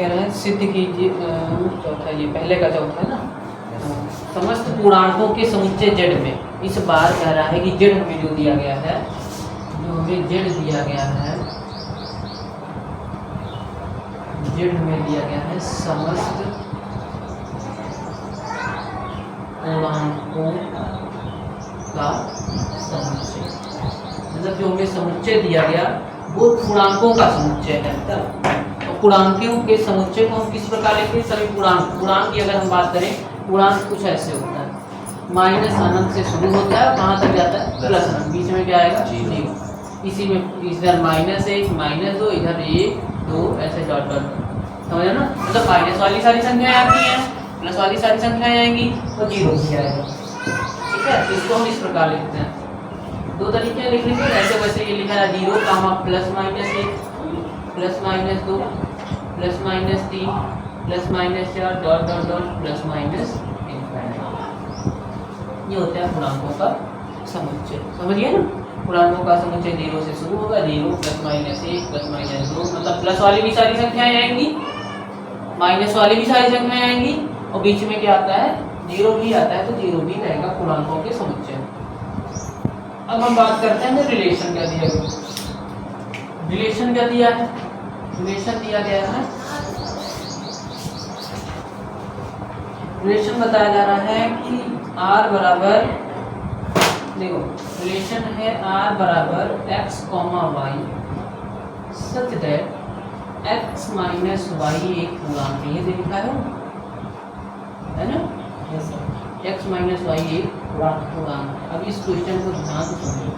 कह रहे हैं सिद्ध कीजिए चौथा, ये पहले का चौथा है ना, समस्त पूर्णांकों के समुच्चय जेड में। इस बार कह रहा है कि जेड हमें जो दिया गया है, जो हमें जेड दिया गया है, जेड हमें दिया गया है समस्त पूर्णांकों का समुच्चय, मतलब जो हमें समुच्चय दिया गया वो पूर्णांकों का समुच्चय है। तो पूर्णांकों के समुच्चय को हम किस प्रकार लिखते हैं? सभी पूर्णांक की अगर हम बात करें, पूर्णांक कुछ ऐसे होता है, माइनस अनंत से शुरू होता है और कहाँ तक जाता है? प्लस अनंत। बीच में क्या आएगा? जीरो। इसी में इधर -1 -2, इधर 1 2 ऐसे डॉट डॉट, समझ ना? मतलब माइनस वाली सारी संख्याएं आती हैं, प्लस वाली सारी संख्याएं आएंगी और जीरो भी आएगा। ठीक है, तो इसको हम इस प्रकार लिखते हैं। दो तरीके लिखने के, ऐसे वैसे ये लिखा है 0, +-1 +-2 +-3 +-4 डॉट डॉट डॉट +-, ये होता है पूर्णांकों का समुच्चय। समझिए ना, पूर्णांकों का समुच्चय 0 से शुरू होगा, 0 +-1 +-2, मतलब प्लस वाली भी सारी संख्याएं आएंगी, माइनस वाली भी सारी संख्याएं आएंगी और बीच में क्या आता है? 0 भी आता है, तो 0 भी रहेगा पूर्णांकों के समुच्चय। अब हम बात करते हैं रिलेशन क्या दिया गया। रिलेशन क्या दिया है? रिलेशन दिया गया है, रिलेशन बताया जा रहा है कि r बराबर, देखो रिलेशन है r बराबर x, y such that x - y एक पूर्णांक है। ये लिखा है ना? यस सर, x - y एक पूर्णांक है। अब इस क्वेश्चन को ध्यान से सुनिए,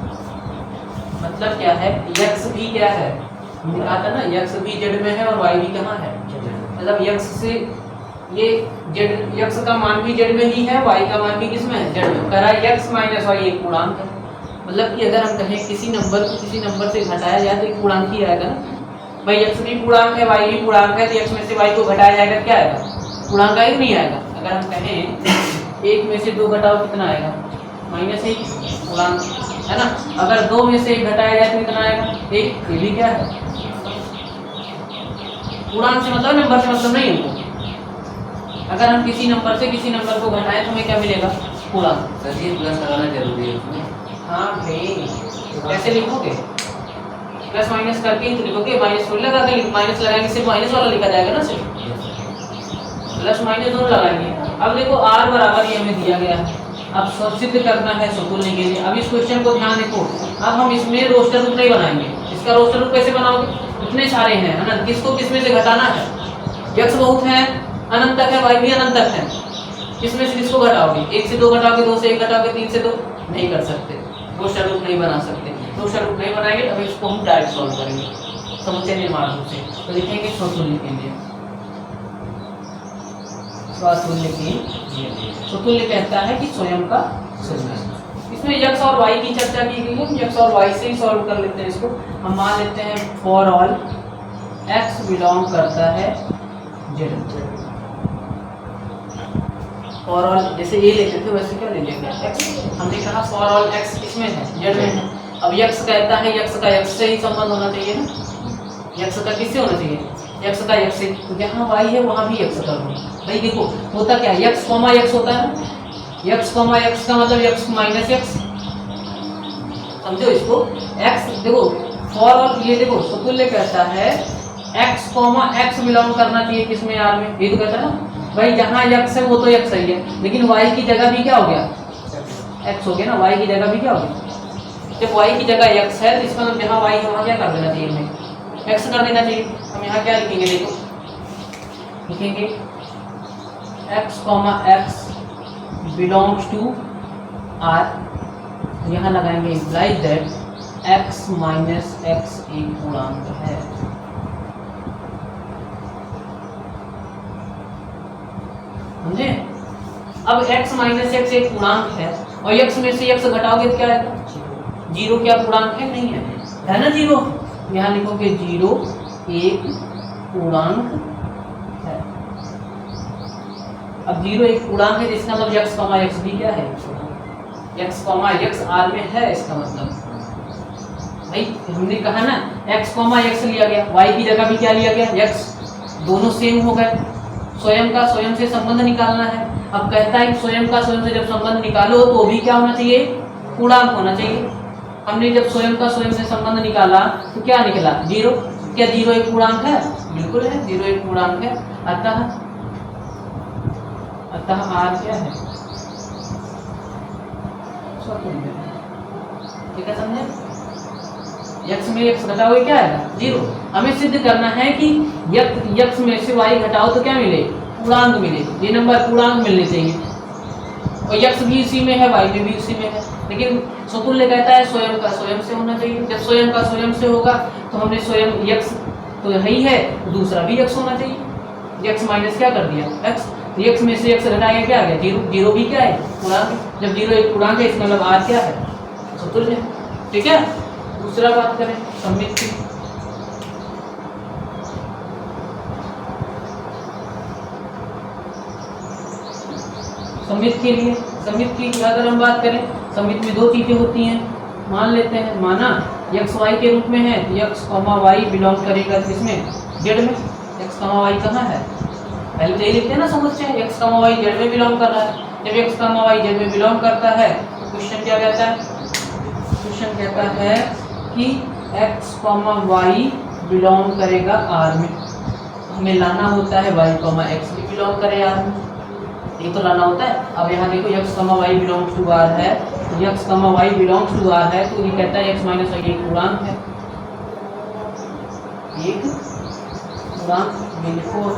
मतलब क्या है? x भी क्या है? आता ना, x भी जेड में है और y भी कहाँ है? मतलब x से ये जेड, x का मान भी जेड में ही है, y का मान भी किस में है? जेड में। कह रहा है x - y एक पूर्णांक है, मतलब कि अगर हम कहें किसी नंबर को किसी नंबर से घटाया जाए तो एक पूर्णांक ही आएगा ना भाई। x भी पूर्णांक है, y भी पूर्णांक है, तो x में से y को घटाया जाएगा, क्या आएगा? पूर्णांक आएगा नहीं आएगा? अगर हम कहें 1 में से 2 घटाओ कितना आएगा? -1, पूर्णांक है ना। अगर 2 में से 1 घटाया जाए तो कितना आएगा? 1। ये भी क्या है? पूर्णांक से मतलब नंबर से मतलब नहीं है। अगर हम किसी नंबर से किसी नंबर को घटाएं तो हमें क्या मिलेगा? पूर्णांक। सर ये प्लस लगाना जरूरी है उसमें? हाँ भाई, कैसे लिखोगे? प्लस माइनस करके ही तो लिखोगे, माइनस थोड़ी लगा के माइनस लगाएंगे, सिर्फ माइनस वाला लिखा जाएगा ना, सिर्फ प्लस माइनस दोनों लगाएंगे। अब देखो r बराबर ये हमें दिया गया है, अब सिद्ध करना है समतुल्य के लिए। अब इस क्वेश्चन को ध्यान देखो, अब हम इसमें रोस्टर रूप नहीं बनाएंगे। इसका रोस्टर रूप कैसे बनाओगे? इतने सारे हैं है ना, किसको किसमें से घटाना है? x बहुत है, अनंत तक है, y भी अनंत तक है, किसमें से किसको घटाओगे? 1 से 2 घटाओगे, 2 से 1 घटाओगे, 3 से 2 नहीं कर सकते, रोस्टर रूप नहीं बना सकते। रोस्टर रूप नहीं बनाएंगे अब इसको हम डायरेक्ट सॉल्व करेंगे समुच्चय निर्माण रूप से। तो लिखेंगे स्वतुल्य के लिए, स्वतुल्य की, स्वतुल्य कहता है कि स्वयं का सदस्य। इसमें x और y की चर्चा की गई है, x और y से ही सॉल्व कर लेते हैं इसको। हम मान लेते हैं फॉर ऑल x बिलोंग करता है z। फॉर ऑल जैसे ये लेते थे वैसे क्या ले लेंगे x। हमने कहा फॉर ऑल x किसमें है? z में है। अब x कहता है x का x से ही संबंध होना चाहिए ना, x का किससे होना चाहिए? x का x से। तो जहाँ y है वहाँ भी x कर दो भाई। देखो होता क्या है, x, x होता है, x, x का मतलब x माइनस x, समझो इसको। x देखो फॉर ऑल, ये देखो स्वतुल्य कहता है x, x बिलोंग करना चाहिए किसमें? r में। ये तो कहता है ना भाई, जहाँ x है वो तो x ही है, लेकिन y की जगह भी क्या हो गया? x हो गया ना, y की जगह भी क्या हो गया? जब y की जगह x है तो इसका मतलब जहाँ y है वहाँ क्या कर देना चाहिए? हमें x कर देना चाहिए। हम यहाँ क्या लिखेंगे? देखो लिखेंगे x, x belongs to r, यहाँ लगाएंगे implies that x minus x एक पूर्णांक है। समझे? अब x माइनस x एक पूर्णांक है और x में से x घटाओगे तो क्या आएगा? 0। क्या पूर्णांक है? नहीं है ना 0। यहाँ लिखोगे 0 एक पूर्णांक है। अब 0 एक पूर्णांक है जिसका मतलब x, x भी क्या है? x, x r में है, इसका मतलब भाई हमने कहा ना x, x लिया गया, y की जगह भी क्या लिया गया? x। दोनों सेम हो गए, स्वयं का स्वयं से संबंध निकालना है। अब कहता है कि स्वयं का स्वयं से जब संबंध निकालो तो वो भी क्या होना चाहिए, पूर्णांक होना चाहिए। हमने जब स्वयं का स्वयं से संबंध निकाला तो क्या निकला, 0। क्या 0 एक पूर्णांक है, बिल्कुल है, 0 एक पूर्णांक है। अतः r क्या है, ठीक है, समझे। x में x घटाओ क्या आएगा, 0। हमें सिद्ध करना है कि x में से y घटाओ तो क्या मिले, पूर्णांक मिले। ये नंबर पूर्णांक मिलने चाहिए, और x भी इसी में है, y में भी उसी में है। लेकिन समतुल्य कहता है स्वयं का स्वयं से होना चाहिए। जब स्वयं का स्वयं से होगा तो हमने स्वयं x तो यही है, दूसरा भी x होना चाहिए। x माइनस क्या कर दिया, x। x में से x घटाएंगे क्या आ गया, 0। 0 भी क्या है, पूर्णांक। जब 0 एक पूर्णांक है इसका मतलब r क्या है, समतुल्य। ठीक है, दूसरा बात करें सममित की। सममित के लिए, सममित की अगर हम बात करें, सममित में दो चीजें होती हैं। मान लेते हैं, माना x y के रूप में है तो x, y बिलोंग करेगा किसमें, z में। x, y कहाँ है, पहले तो ये लिखते हैं ना समुच्चय, x, y z में बिलोंग कर रहा है। जब x, y z में बिलोंग करता है तो क्वेश्चन क्या कहता है, क्वेश्चन कहता है कि x, y बिलोंग करेगा r में। हमें लाना होता है y, x भी बिलोंग करे r में, ये तो लाना होता है। अब यहाँ देखो x, y belongs to r है, तो x, y belongs to r है तो ये कहता है x माइनस y एक पूर्णांक है, एक पूर्णांक बिल्कुल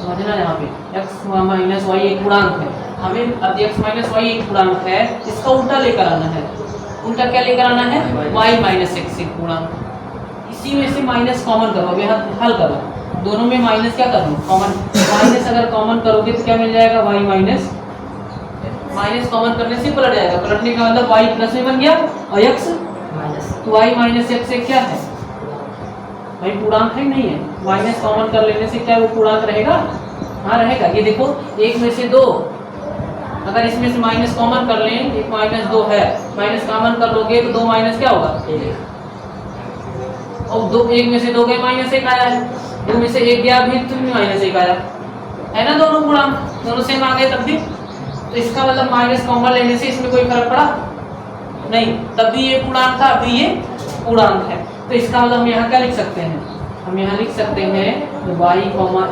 समझना। यहाँ पे x माइनस y एक पूर्णांक है, हमें अब x माइनस y एक पूर्णांक है, इसका उल्टा लेकर आना है। उल्टा क्या लेकर आना है, y माइनस x एक पूर्णांक। इसी में से माइनस कॉमन करो, अब यहाँ हल करो, दोनों में माइनस क्या करो, कॉमन। माइनस अगर कॉमन करोगे तो क्या मिल जाएगा, y माइनस, माइनस कॉमन करने से पलट जाएगा, पलटने का मतलब y प्लस में बन गया और x माइनस, तो y माइनस x से क्या है, भाई पूर्णांक है नहीं है। माइनस कॉमन कर लेने से क्या वो पूर्णांक रहेगा, हाँ रहेगा। ये देखो एक में से दो, अगर इसमें से माइनस कॉमन कर लें, एक माइनस 2 है, माइनस कॉमन कर लोगे तो 2 माइनस क्या होगा, और दो, एक में से 2 गए माइनस 1 आया है, 2 में से 1 गया भी तो माइनस 1 आया है ना, दोनों पूर्णांक दोनों सेम आ गए तब भी। तो इसका मतलब माइनस कॉमन लेने से इसमें कोई फर्क पड़ा नहीं, तब भी ये पूर्णांक था, अभी ये पूर्णांक है। तो इसका मतलब हम यहाँ क्या लिख सकते हैं, हम यहाँ लिख सकते हैं y,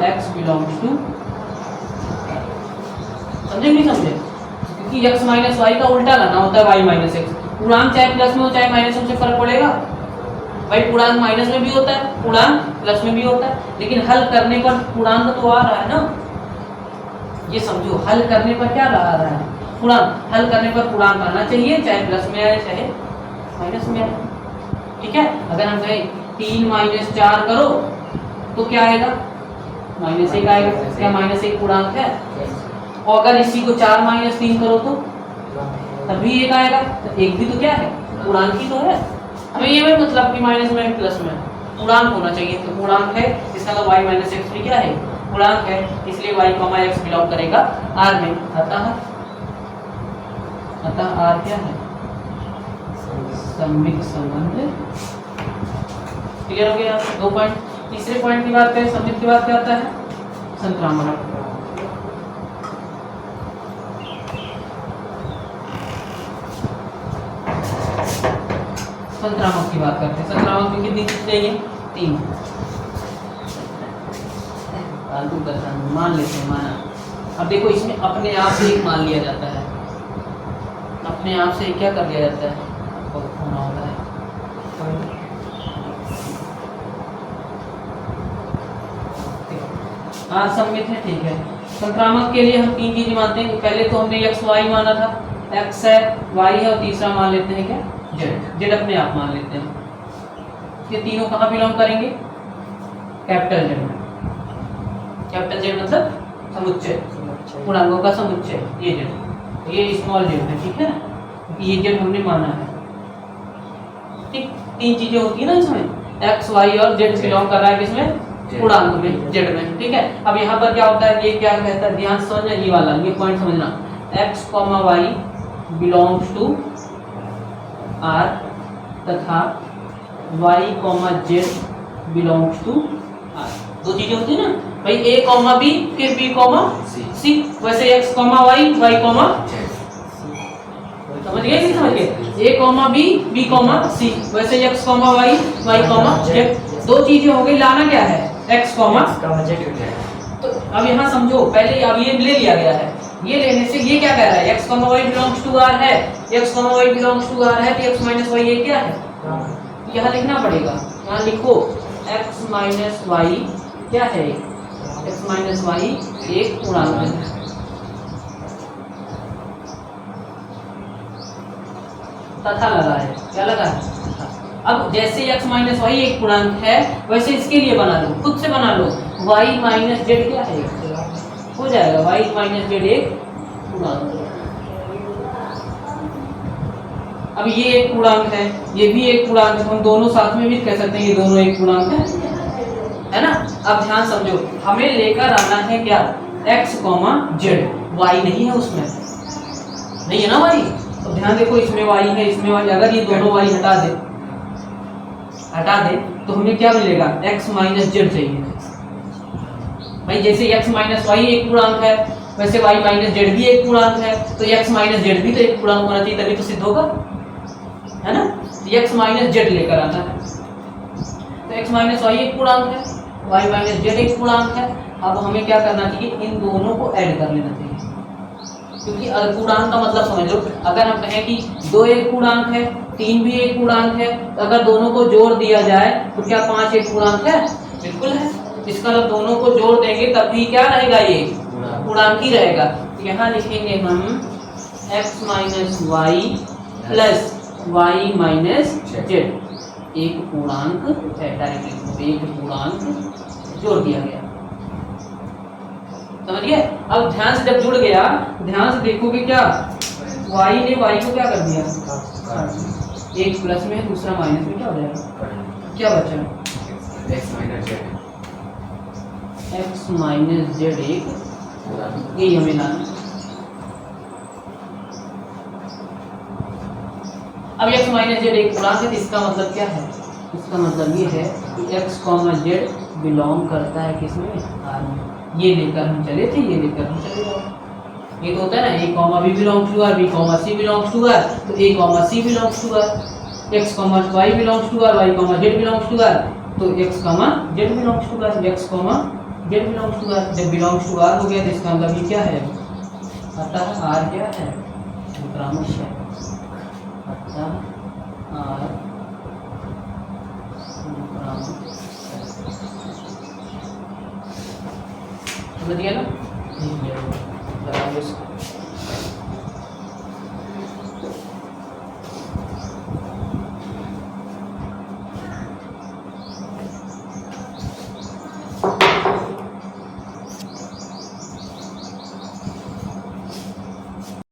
x बिलोंग्स टू, समझे नहीं समझे, क्योंकि x माइनस y का उल्टा लाना होता है y माइनस x। पूर्णांक चाहे प्लस में हो चाहे माइनस में, उससे फर्क पड़ेगा भाई। पूर्णांक माइनस में भी होता है, पूर्णांक प्लस में भी होता है, लेकिन हल करने पर पूर्णांक तो आ रहा है ना, ये समझो। हल करने पर क्या आ रहा है, पूर्णांक। हल करने पर पूर्णांक आना चाहिए, चाहे प्लस में आए चाहे माइनस में आए, ठीक है। अगर हम कहें 3 माइनस 4 करो तो क्या आएगा, माइनस 1 आएगा। क्या माइनस 1 पूर्णांक है, और अगर इसी को 4 माइनस 3 करो तो तभी 1 आएगा, तो 1 भी तो क्या है, पूर्णांक ही तो है। हमें ये भी मतलब कि माइनस में प्लस में पूर्णांक होना चाहिए, तो पूर्णांक है, इसका मतलब y माइनस एक्स भी क्या है, पूर्णांक है, इसलिए y, x बिलोंग करेगा r में। अतः r क्या है, सममित संबंध। क्लियर हो गया, 2 पॉइंट। तीसरे पॉइंट की बात करें, सममित की बात क्या आता है, संक्रामक। संक्रामक की बात करते हैं। संक्रामक में कितनी चीज चाहिए, 3। फालतू का मान लेते हैं, माना। अब देखो इसमें अपने आप से एक मान लिया जाता है, अपने आप से क्या कर लिया जाता है, होना होता है। हाँ सममित है, ठीक है। संक्रामक के लिए हम 3 चीजें मानते हैं। पहले तो हमने x, y माना था, x है, y है, और तीसरा मान लेते हैं क्या, z अपने आप मान लेते हैं। ये तीनों कहाँ बिलोंग करेंगे, कैपिटल Z में। कैपिटल Z मतलब समुच्चय, पूर्णांकों का समुच्चय, ये Z, ये स्मॉल z है, ठीक है, ये z हमने माना है। ठीक, 3 चीजें होती है ना इसमें, x, y और z बिलोंग कर रहा है किसमें, पूर्णांक में, z में, ठीक है। अब यहाँ पर क्या होता है, ये क्या कहता है, ध्यान से समझना, ये वाला ये पॉइंट समझना, x, y belongs to r तथा y, z belongs to R. दो चीजें होती है ना भाई, ए कॉमा बी फिर बी कॉमा सी। वैसे X comma Y, Y comma, समझ गए नहीं समझ गए? A comma B, B comma C, वैसे X comma Y, Y comma Z. दो चीजें हो गई, लाना क्या है? X comma Z. तो अब यहाँ समझो, पहले अब ये ले लिया गया है, ये लेने से ये क्या कह रहा है? X comma Y belongs to R है, X comma Y belongs to R है, तो एक्स माइनस वाई ये क्या है? यहाँ लिखना पड़ेगा, यहाँ लिखो एक्स माइनस वाई क्या है? एक्स माइनस वाई एक पूर्णांक है। तथा लगा है, क्या लगा है? अब जैसे x माइनस वाई एक पूर्णांक है, वैसे इसके लिए बना लो, खुद से बना लो, y माइनस जेड क्या है? हो जाएगा y माइनस जेड एक पूर्णांक। अब ये एक पूर्णांक है, ये भी एक पूर्णांक है, हम दोनों साथ में भी कह सकते हैं ये दोनों एक पूर्णांक है ना? अब ध्यान समझो, हमें लेकर आना है क्या? x जेड, y नहीं है उसमें, नहीं है ना y। तो ध्यान देखो, इसमें y है, इसमें y, अगर ये दोनों y हटा दे तो हमें क्या मिलेगा? x माइनस जेड चाहिए भाई। जैसे x माइनस वाई एक पूर्णांक है, वैसे y माइनस जेड भी एक पूर्णांक है, तो x माइनस जेड भी तो एक पूर्णांक होना चाहिए, तभी तो सिद्ध होगा, है ना? x माइनस जेड लेकर आना है, तो x माइनस वाई एक पूर्णांक है, y माइनस जेड एक पूर्णांक है। अब हमें क्या करना चाहिए? इन दोनों को ऐड कर लेना चाहिए, क्योंकि पूर्णांक का मतलब समझ लो, अगर हम कहें कि 2 एक पूर्णांक है, 3 भी एक पूर्णांक है, तो अगर दोनों को जोड़ दिया जाए तो क्या 5 एक पूर्णांक है? बिल्कुल है। इसका मतलब दोनों को जोड़ देंगे तब भी क्या रहेगा? ये पूर्णांक ही रहेगा। यहाँ लिखेंगे हम x minus Y plus Y minus Z, एक पूर्णांक है, डायरेक्टली एक पूर्णांक जोड़ दिया गया, समझ गए? अब ध्यान से जब जुड़ गया, ध्यान से देखोगे क्या, y ने y को क्या कर दिया? एक प्लस में दूसरा माइनस में, क्या हो जाएगा? क्या बचा? x माइनस जेड एक, यही हमें लाना। अब x माइनस जेड एक पूर्णांक है, तो इसका मतलब क्या है? इसका मतलब ये है कि x कॉमा जेड बिलोंग करता है किसमें? R में। ये लेकर हम चले थे, ये लेकर हम चले जाओ। ये तो होता है ना, a comma B belongs to R, B comma C belongs to R, तो a comma C belongs to R, x comma Y belongs to R, Y comma Z belongs to R, तो x comma Z belongs to R, x comma Z belongs to R. जब belongs to R हो गया तो इसका मतलब ये क्या है? अतः r क्या है? क्रमशः है, अतः r समझ गया ना?